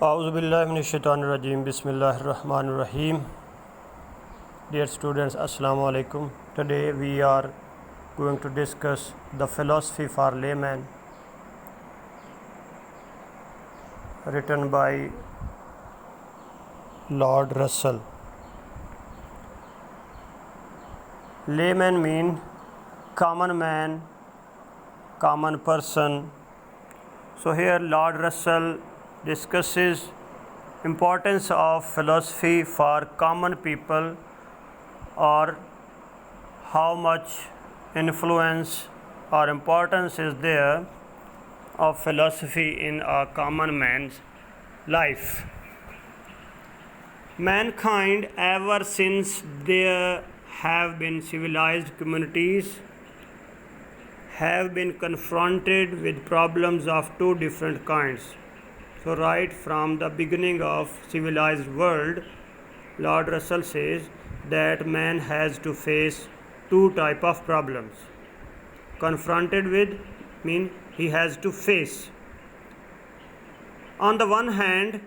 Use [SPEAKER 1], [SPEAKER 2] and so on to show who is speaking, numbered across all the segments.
[SPEAKER 1] Auzubillahiminash-shaytanir-rajim. Bismillahir-rahmanir-rahim. Dear students, Assalamu alaikum. Today we are going to discuss the philosophy for layman, written by Lord Russell. Layman mean common man, common person. So here Lord Russell discusses importance of philosophy for common people, or how much influence or importance is there of philosophy in a common man's life. Mankind, ever since there have been civilized communities, have been confronted with problems of two different kinds. So right from the beginning of civilized world, Lord Russell says that man has to face two type of problems. Confronted with mean he has to face. On the one hand,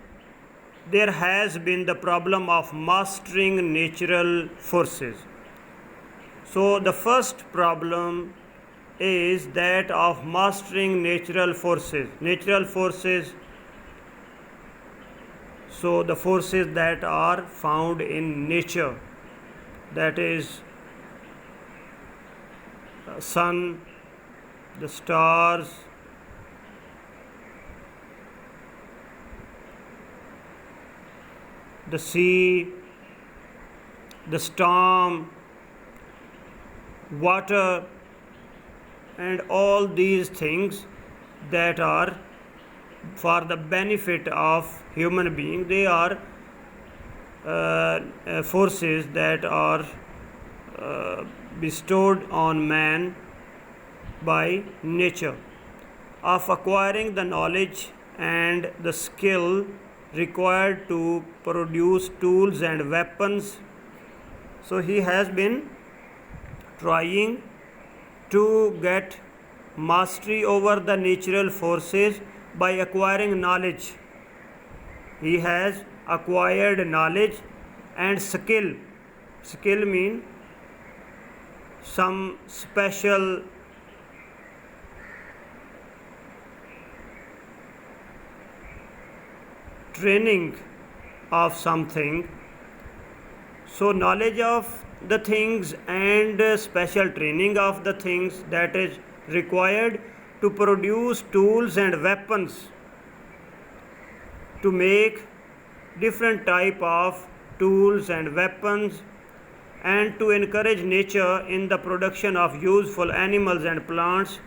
[SPEAKER 1] there has been the problem of mastering natural forces. So the first problem is that of mastering natural forces. Natural forces, so the forces that are found in nature, that is the sun, the stars, the sea, the storm, water, and all these things that are for the benefit of human being. They are forces that are bestowed on man by nature, of acquiring the knowledge and the skill required to produce tools and weapons. So he has been trying to get mastery over the natural forces by acquiring knowledge. He has acquired knowledge and skill. Skill mean some special training of something. So knowledge of the things and special training of the things that is required to produce tools and weapons, to make different type of tools and weapons, and to encourage nature in the production of useful animals and plants.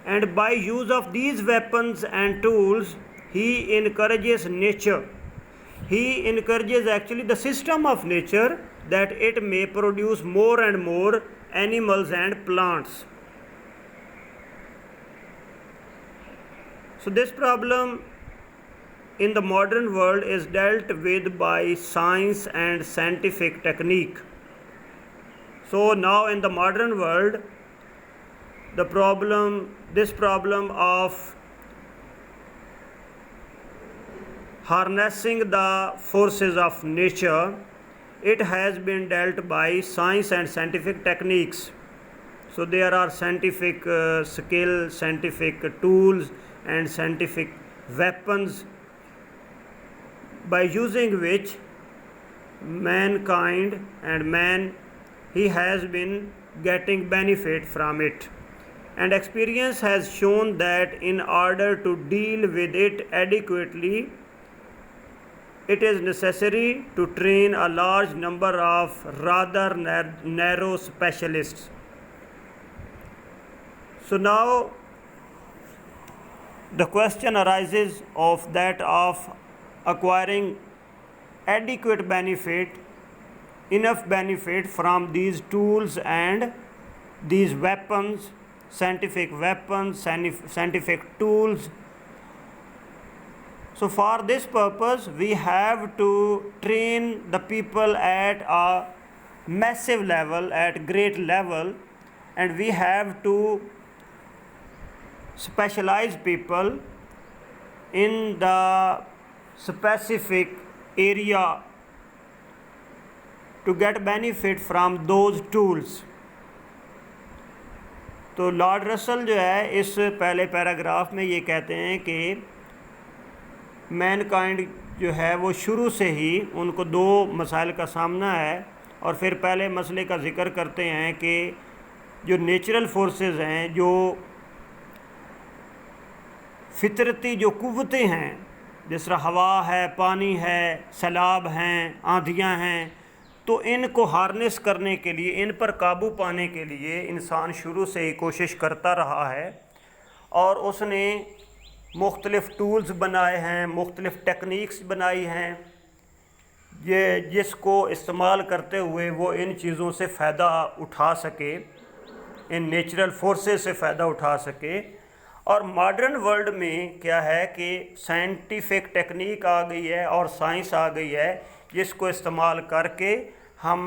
[SPEAKER 1] And by use of these weapons and tools, he encourages nature. He encourages actually the system of nature, that it may produce more and more animals and plants. So this problem in the modern world is dealt with by science and scientific technique. So now in the modern world, this problem of harnessing the forces of nature, it has been dealt by science and scientific techniques. So there are scientific skill, scientific tools, and scientific weapons by using which mankind and man, he has been getting benefit from it. And experience has shown that in order to deal with it adequately, it is necessary to train a large number of rather narrow specialists. So now the question arises of that of acquiring adequate benefit, enough benefit from these tools and these weapons, scientific tools. So for this purpose, we have to train the people at a massive level, at great level, and we have to specialize people in the specific area to get benefit from those tools. तो Lord Russell जो है इस पहले paragraph में ये कहते हैं कि मैनकाइंड जो है वो शुरू से ही उनको दो मसाइल का सामना है, और फिर पहले मसले का ज़िक्र करते हैं कि जो नेचुरल फोर्सेस हैं, जो फितरती जो कुव्वतें हैं, जिस तरह हवा है, पानी है, सैलाब हैं, आंधियाँ हैं, तो इनको हार्नेस करने के लिए, इन पर काबू पाने के लिए इंसान शुरू से ही कोशिश करता रहा है, और उसने मुख्तलिफ़ टूल्स बनाए हैं, मुख्तलिफ़ टेक्निक्स बनाई हैं, ये जिसको इस्तेमाल करते हुए वो इन चीज़ों से फ़ायदा उठा सके, इन नेचुरल फोर्सेस से फ़ायदा उठा सके। और मॉडर्न वर्ल्ड में क्या है कि साइंटिफिक टेक्निक आ गई है और साइंस आ गई है, जिसको इस्तेमाल करके हम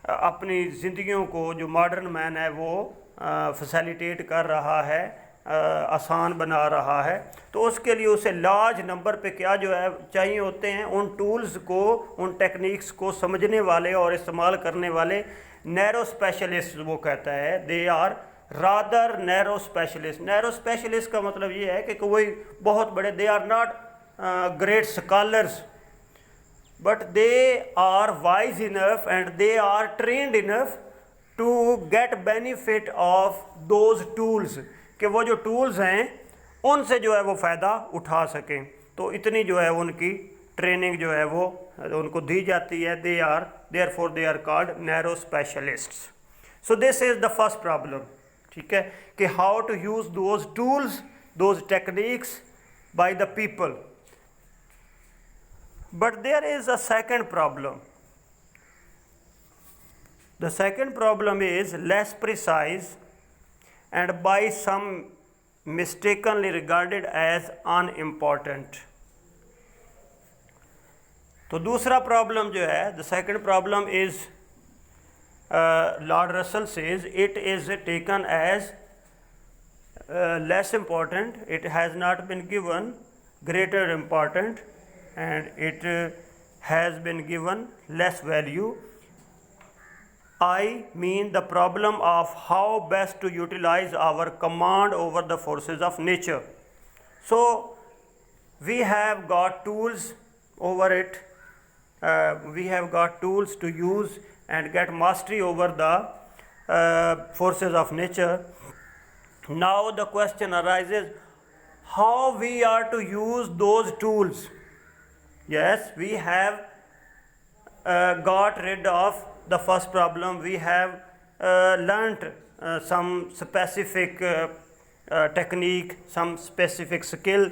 [SPEAKER 1] अपनी ज़िंदगियों को, जो मॉडर्न मैन है वो फैसिलिटेट कर रहा है, आसान बना रहा है। तो उसके लिए उसे लार्ज नंबर पे क्या जो है चाहिए होते हैं, उन टूल्स को, उन टेक्निक्स को समझने वाले और इस्तेमाल करने वाले नैरो स्पेशलिस्ट वो कहता है। They are rather narrow specialist. Narrow specialist का मतलब ये है कि कोई बहुत बड़े, they are not great scholars, but they are wise enough and they are trained enough to get benefit of those tools, कि वो जो टूल्स हैं उनसे जो है वो फ़ायदा उठा सकें। तो इतनी जो है उनकी ट्रेनिंग जो है वो उनको दी जाती है। They are therefore they are called narrow specialists. So this is the first problem, ठीक है, कि how to use those tools, those techniques by the people. But there is a second problem. The second problem is less precise and by some mistakenly regarded as unimportant. तो दूसरा problem जो है, the second problem is Lord Russell says it is taken as less important, it has not been given greater important, and it has been given less value. I mean the problem of how best to utilize our command over the forces of nature. So we have got tools over it, we have got tools to use and get mastery over the forces of nature. Now the question arises, how we are to use those tools? Yes, we have got rid of the first problem. We have learnt some specific technique, some specific skill,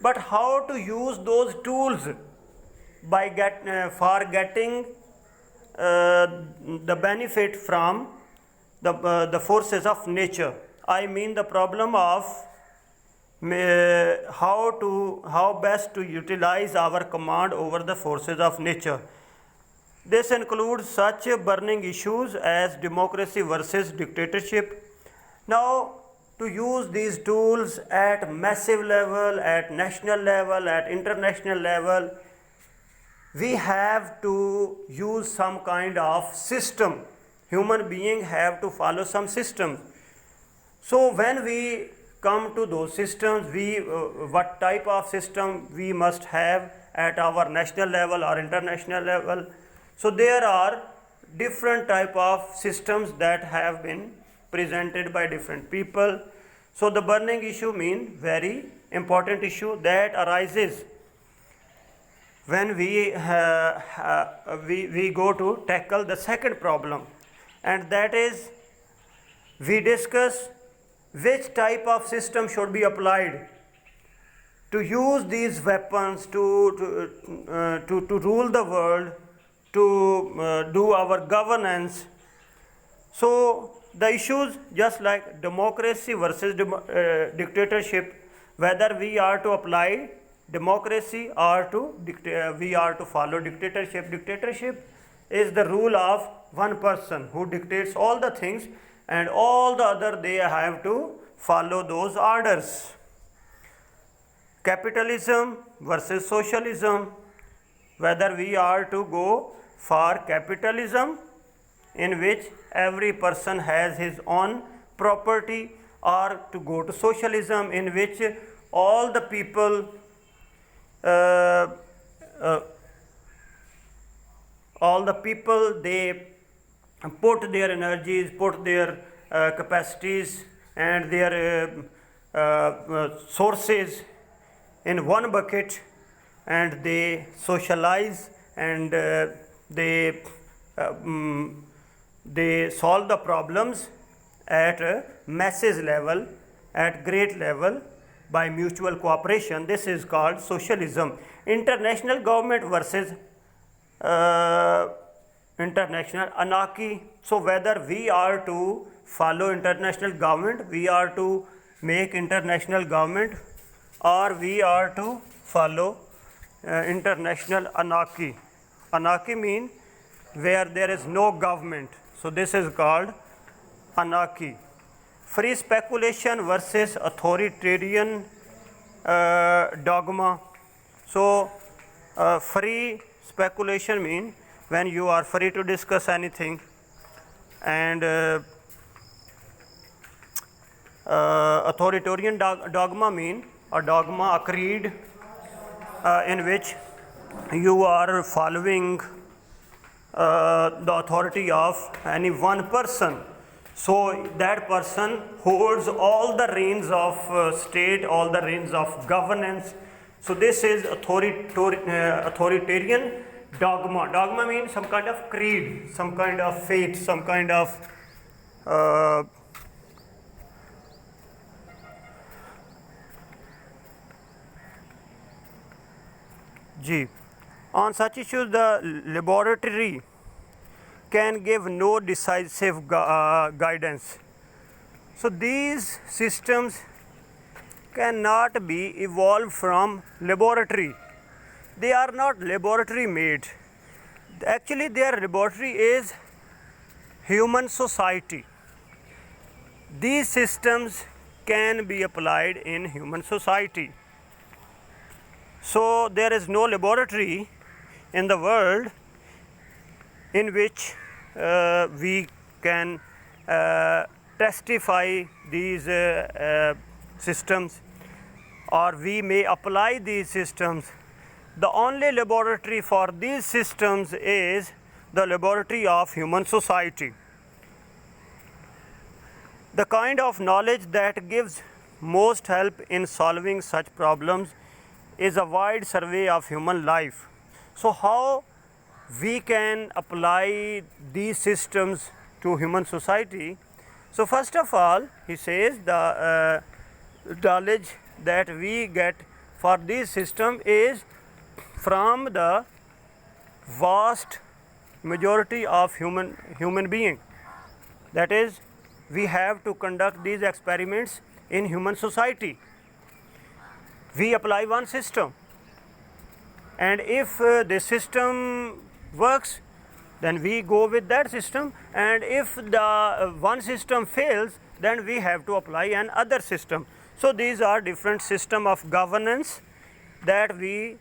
[SPEAKER 1] but how to use those tools by for getting the benefit from the forces of nature. I mean the problem of how best to utilize our command over the forces of nature. This includes such burning issues as democracy versus dictatorship. Now, to use these tools at massive level, at national level, at international level, we have to use some kind of system. Human beings have to follow some system. So when we come to those systems, what type of system we must have at our national level or international level. So there are different type of systems that have been presented by different people. So the burning issue means very important issue that arises when we go to tackle the second problem, and that is we discuss which type of system should be applied to use these weapons to rule the world, to do our governance. So the issues just like democracy versus dictatorship, whether we are to apply democracy or we are to follow dictatorship. Dictatorship is the rule of one person who dictates all the things, and all the other they have to follow those orders. capitalism versus socialism, whether we are to go for capitalism in which every person has his own property, or to go to socialism in which all the people they put their energies, put their capacities and their sources in one bucket, and they socialize, and they solve the problems at masses level, at great level, by mutual cooperation. This is called socialism. International government versus international anarchy. So whether we are to follow international government, we are to make international government, or we are to follow international anarchy. Anarchy means where there is no government. So this is called anarchy. Free speculation versus authoritarian dogma. So free speculation means when you are free to discuss anything, and authoritarian dogma mean a dogma, a creed in which you are following the authority of any one person. So that person holds all the reins of state, all the reins of governance. So this is authoritarian dogma. Dogma means some kind of creed, some kind of faith, some kind of On such issues, the laboratory can give no decisive guidance. So these systems cannot be evolved from laboratory. They are not laboratory made. Actually, their laboratory is human society. These systems can be applied in human society. So there is no laboratory in the world in which we can testify these systems, or we may apply these systems. The only laboratory for these systems is the laboratory of human society. The kind of knowledge that gives most help in solving such problems is a wide survey of human life. So how we can apply these systems to human society? So first of all, he says the knowledge that we get for this system is from the vast majority of human being. That is, we have to conduct these experiments in human society. We apply one system, and if the system works, then we go with that system, and if the one system fails, then we have to apply another system. So these are different system of governance that we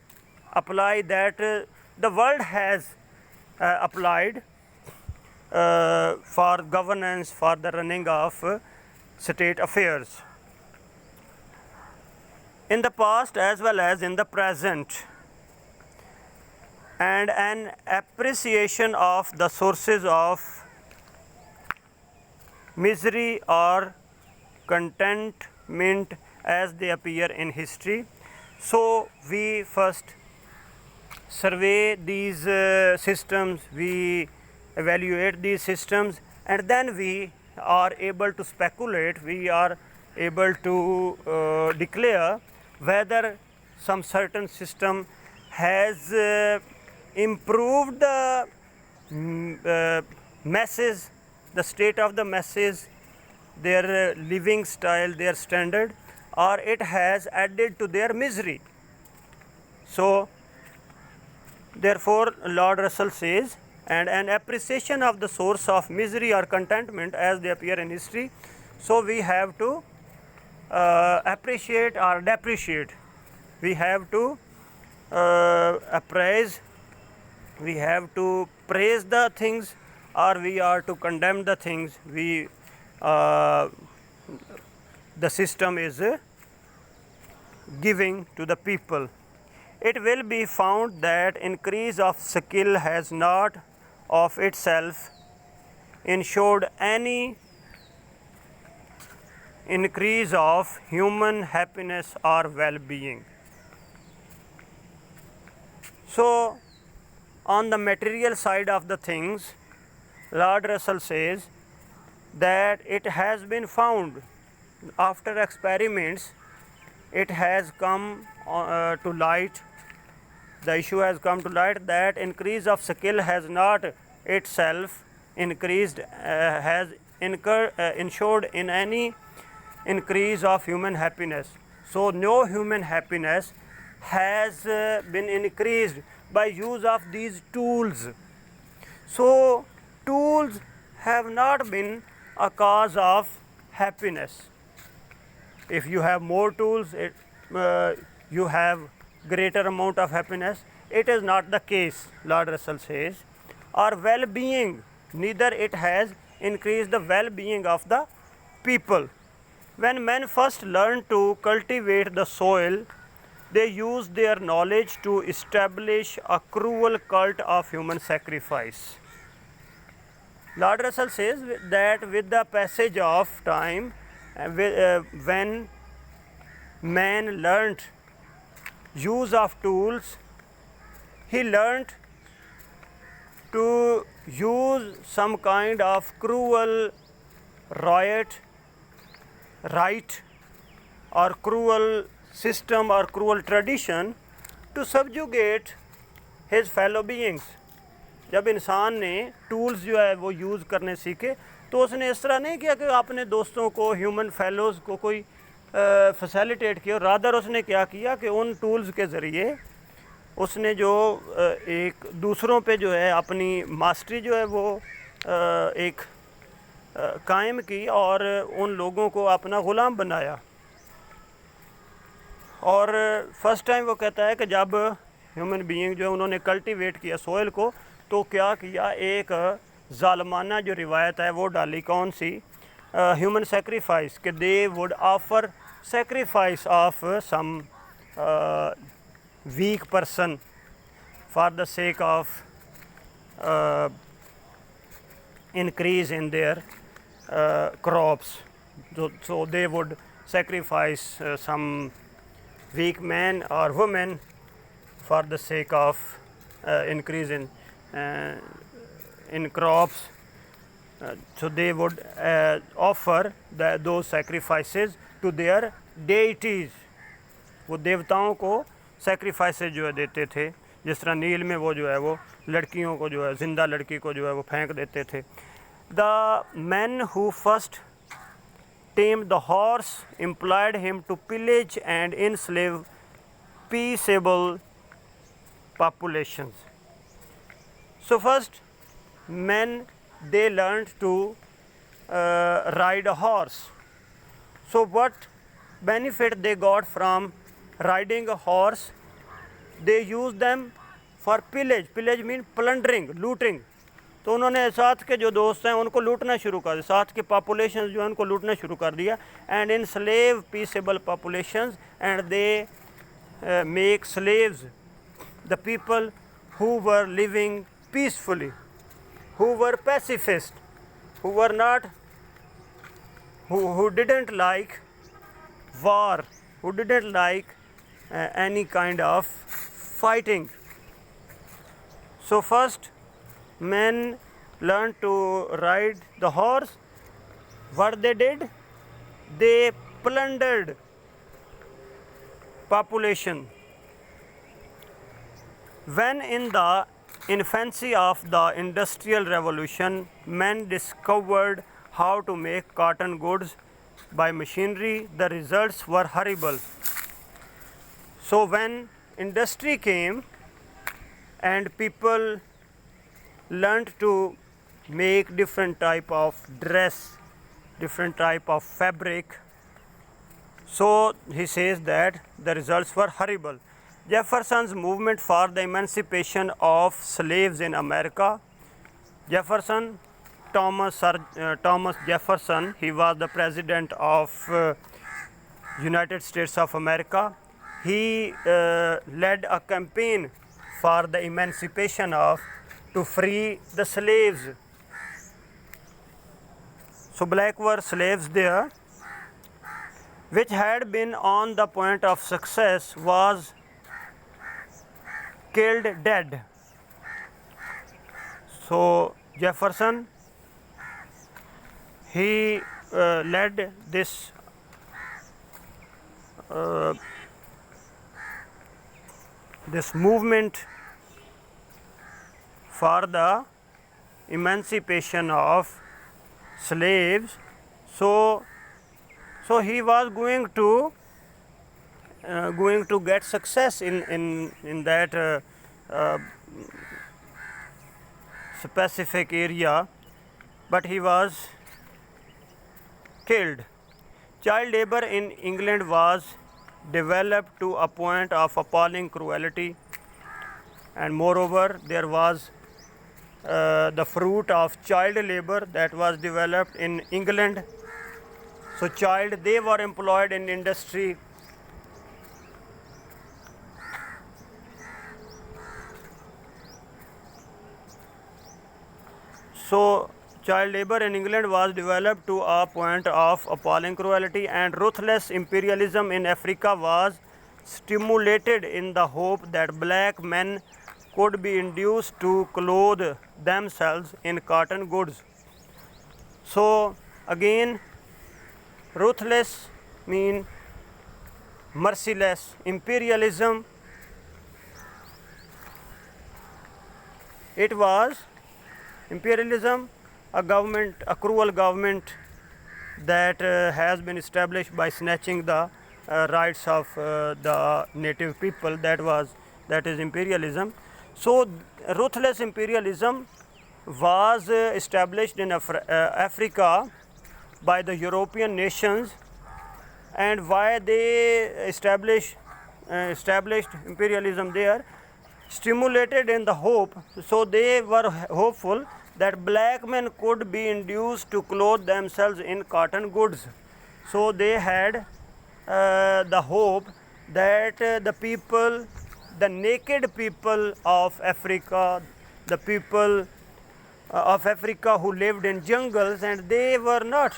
[SPEAKER 1] apply, that the world has applied for governance, for the running of state affairs. In the past as well as in the present, and an appreciation of the sources of misery or contentment as they appear in history. So we first survey these systems, we evaluate these systems, and then we are able to speculate, we are able to declare whether some certain system has improved the masses, the state of the masses, their living style, their standard, or it has added to their misery. So therefore Lord Russell says, and an appreciation of the source of misery or contentment as they appear in history. So we have to appreciate or depreciate We have to appraise, we have to praise the things, or we are to condemn the things the system is giving to the people. It will be found that increase of skill has not of itself ensured any increase of human happiness or well-being. So, on the material side of the things, Lord Russell says that it has been found after experiments, it has come to light, the issue has come to light that increase of skill has not itself increased, has ensured in any increase of human happiness. So no human happiness has been increased by use of these tools. So tools have not been a cause of happiness. If you have more tools, you have greater amount of happiness. It is not the case, Lord Russell says. Or well-being, neither it has increased the well-being of the people. When men first learned to cultivate the soil, they used their knowledge to establish a cruel cult of human sacrifice. Lord Russell says that with the passage of time, when man learnt use of tools, he learnt to use some kind of cruel right or cruel system or cruel tradition to subjugate his fellow beings. जब इंसान ने tools जो है वो use करने सीखे तो उसने इस तरह नहीं किया कि अपने दोस्तों को, ह्यूमन फेलोज़ को कोई फैसिलिटेट किया, रादर उसने क्या किया कि उन टूल्स के ज़रिए उसने जो एक दूसरों पे जो है अपनी मास्टरी जो है वो एक कायम की और उन लोगों को अपना ग़ुलाम बनाया. और फर्स्ट टाइम वो कहता है कि जब ह्यूमन बीइंग जो है उन्होंने कल्टीवेट किया सोइल को, तो क्या किया, एक ज़ालमाना जो रिवायत है वो डाली, कौन सी, ह्यूमन सेक्रीफाइस, कि they would offer sacrifice of some weak person for the sake of increase in their crops. So they would sacrifice some weak man or woman for the sake of increase in crops. So they would offer those sacrifices to their deities. वो देवताओं को sacrifices जो है देते थे, जिस तरह नील में वो जो है वो लड़कियों को जो है, जिंदा लड़की को जो है वो फेंक देते थे. The men who first tamed the horse employed him to pillage and enslave peaceable populations. So first men, they learned to ride a horse. So what benefit they got from riding a horse? They used them for pillage. Pillage means plundering, looting. तो उन्होंने साथ के जो दोस्त हैं उनको लूटना शुरू कर दिया, साथ के पॉपुलेशन जो है उनको लूटना शुरू कर दिया. And enslave peaceable populations and they make slaves the people who were living peacefully, who were pacifist, who were not, who didn't like war, who didn't like any kind of fighting. So first men learned to ride the horse. What they did? They plundered population. When in the infancy of the Industrial Revolution, men discovered how to make cotton goods by machinery, the results were horrible. So when industry came and people learned to make different type of dress, different type of fabric, So he says that the results were horrible. Jefferson's movement for the emancipation of slaves in America. Jefferson, Thomas Jefferson, he was the president of United States of America. He led a campaign for the emancipation of, to free the slaves. So black were slaves there, which had been on the point of success, was killed dead. So Jefferson, he led this this movement for the emancipation of slaves. So he was going to get success in that specific area, but he was killed. Child labor in England was developed to a point of appalling cruelty, and moreover there was the fruit of child labor that was developed in England. So they were employed in industry. So child labor in England was developed to a point of appalling cruelty, and ruthless imperialism in Africa was stimulated in the hope that black men could be induced to clothe themselves in cotton goods. So again, ruthless mean merciless. Imperialism, it was imperialism, a government, a cruel government that has been established by snatching the rights of the native people. That is imperialism. So ruthless imperialism was established in Africa by the European nations. And why they established imperialism there? Stimulated in the hope, so they were hopeful that black men could be induced to clothe themselves in cotton goods. So they had the hope that the people, the naked people of Africa, the people of Africa who lived in jungles, and they were not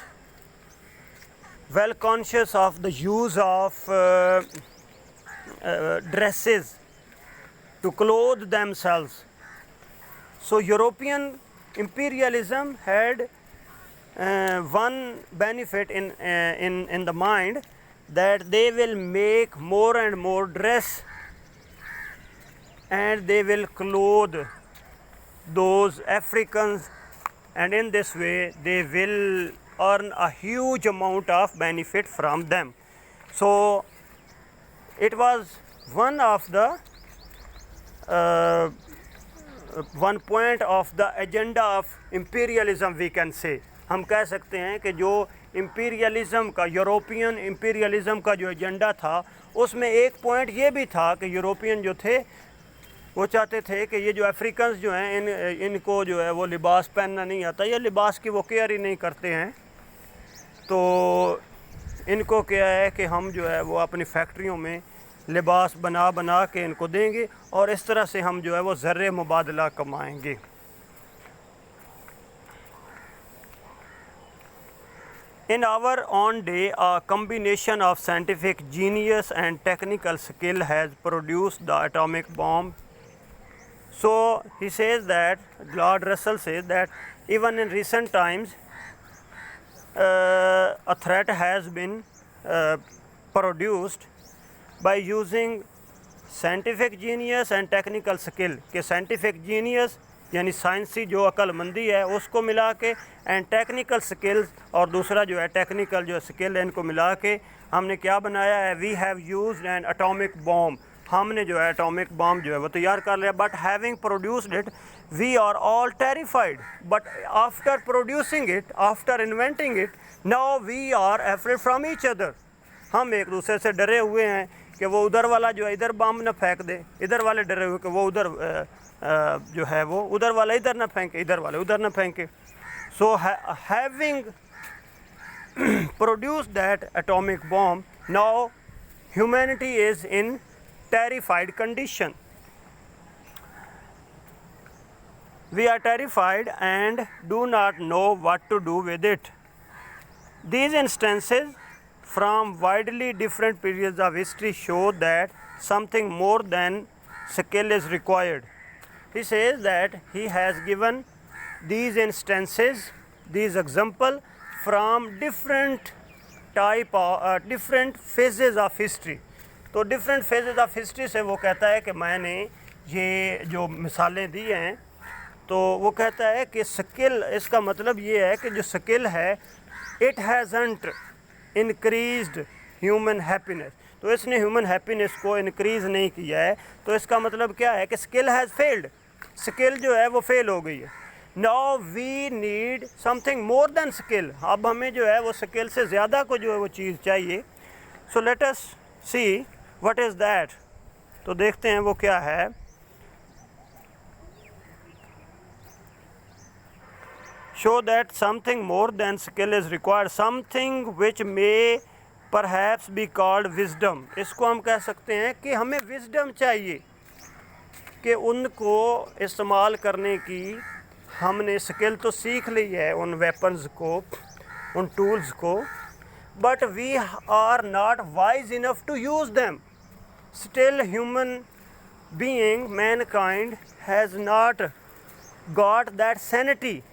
[SPEAKER 1] well conscious of the use of dresses to clothe themselves. So European imperialism had one benefit in the mind, that they will make more and more dress and they will clothe those Africans, and in this way they will earn a huge amount of benefit from them. So it was one of the one point of the agenda of imperialism, we can say. हम कह सकते हैं कि जो imperialism का, European imperialism का जो agenda था, उसमें एक पॉइंट ये भी था कि यूरोपियन जो थे वो चाहते थे कि ये जो अफ्रीकन्स जो हैं इनको जो है वो लिबास पहनना नहीं आता, या लिबास की वो केयर ही नहीं करते हैं, तो इनको क्या है कि हम जो है वो अपनी फैक्ट्रियों में लिबास बना के इनको देंगे और इस तरह से हम जो है वो ज़र्रे मुबादला कमाएंगे. In our own day, a combination of scientific genius and technical skill has produced the atomic bomb. So he says that, Lord Russell says that even in recent times a threat has been produced by using scientific genius and technical skill. कि scientific genius यानी साइंसी जो अक्लमंदी है उसको मिला के, and technical skills और दूसरा जो है टेक्निकल जो स्किल है, इनको मिला के हमने क्या बनाया है, we have used an atomic bomb. हमने जो है एटॉमिक बॉम्ब जो है वो तैयार कर लिया. But having produced it we are all terrified. But after producing it, after inventing it, now we are afraid from each other. हम एक दूसरे से डरे हुए हैं कि वो उधर वाला जो है इधर बम न फेंक दे, इधर वाले डरे हुए कि वो उधर जो है वो उधर वाला इधर न फेंके, इधर वाले उधर न फेंके. So having produced that atomic bomb, now humanity is in terrified condition. We are terrified and do not know what to do with it. These instances from widely different periods of history show that something more than skill is required. He says that he has given these instances, these example from different type of different phases of history. तो different phases of history से वो कहता है कि मैंने ये जो मिसालें दी हैं, तो वो कहता है कि स्किल, इसका मतलब ये है कि जो स्किल है इट हैज़न्ट इंक्रीज्ड ह्यूमन हैप्पीनेस, तो इसने ह्यूमन हैप्पीनेस को इंक्रीज़ नहीं किया है. तो इसका मतलब क्या है कि स्किल हैज़ फेल्ड, स्किल जो है वो फेल हो गई है. Now we need something more than skill, अब हमें जो है वो स्किल से ज़्यादा को जो है वो चीज़ चाहिए. So let us see what is that. तो देखते हैं वो क्या है. Show that something more than skill is required, something which may perhaps be called wisdom. इसको हम कह सकते हैं कि हमें wisdom चाहिए कि उनको इस्तेमाल करने की. हमने स्किल तो सीख ली है उन वेपन्स को, उन टूल्स को, but we are not wise enough to use them. Still human being, mankind has not got that sanity.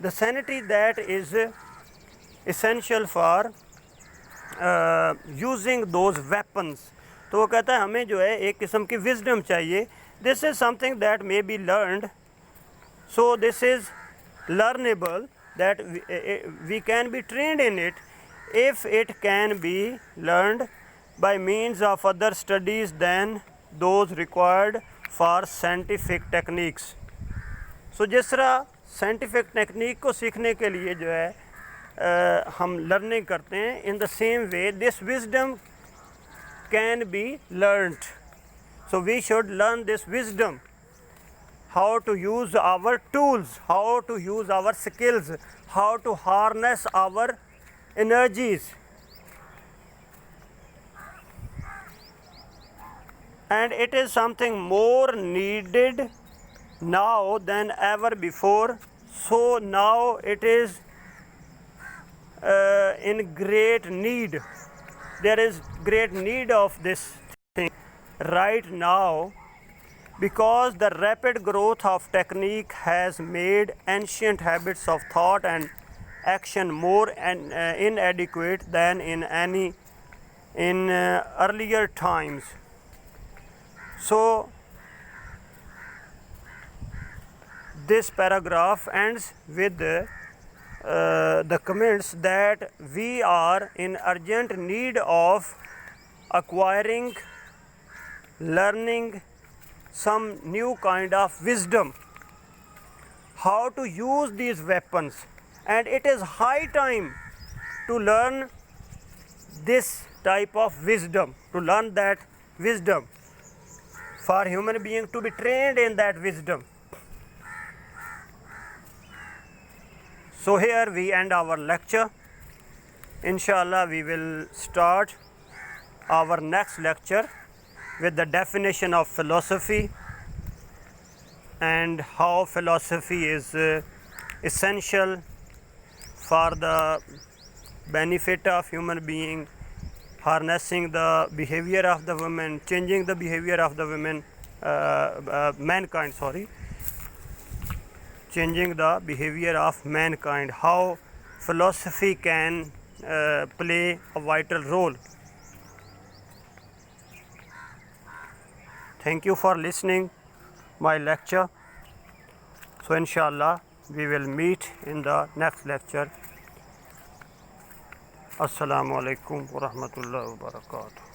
[SPEAKER 1] The sanity that is essential for using those weapons. तो वो कहता है हमें जो है एक किस्म की wisdom चाहिए. This is something that may be learned. So this is learnable, that we can be trained in it if it can be learned by means of other studies than those required for scientific techniques. So जिस तरह scientific technique को सीखने के लिए जो है हम learning करते हैं, in the same way this wisdom can be learned. So we should learn this wisdom, how to use our tools, how to use our skills, how to harness our energies. And it is something more needed now than ever before. So now it is in great need. There is great need of this thing right now, because the rapid growth of technique has made ancient habits of thought and action more inadequate than in earlier times. So this paragraph ends with the comments that we are in urgent need of acquiring, learning some new kind of wisdom, how to use these weapons, and it is high time to learn this type of wisdom, to learn that wisdom, for human being to be trained in that wisdom. So here we end our lecture. Inshallah we will start our next lecture with the definition of philosophy and how philosophy is essential for the benefit of human being, harnessing the behavior of the women, changing the behavior of the women, mankind, changing the behavior of mankind, how philosophy can play a vital role. Thank you for listening my lecture. So inshallah we will meet in the next lecture. Assalamu alaikum wa rahmatullahi wa barakatuh.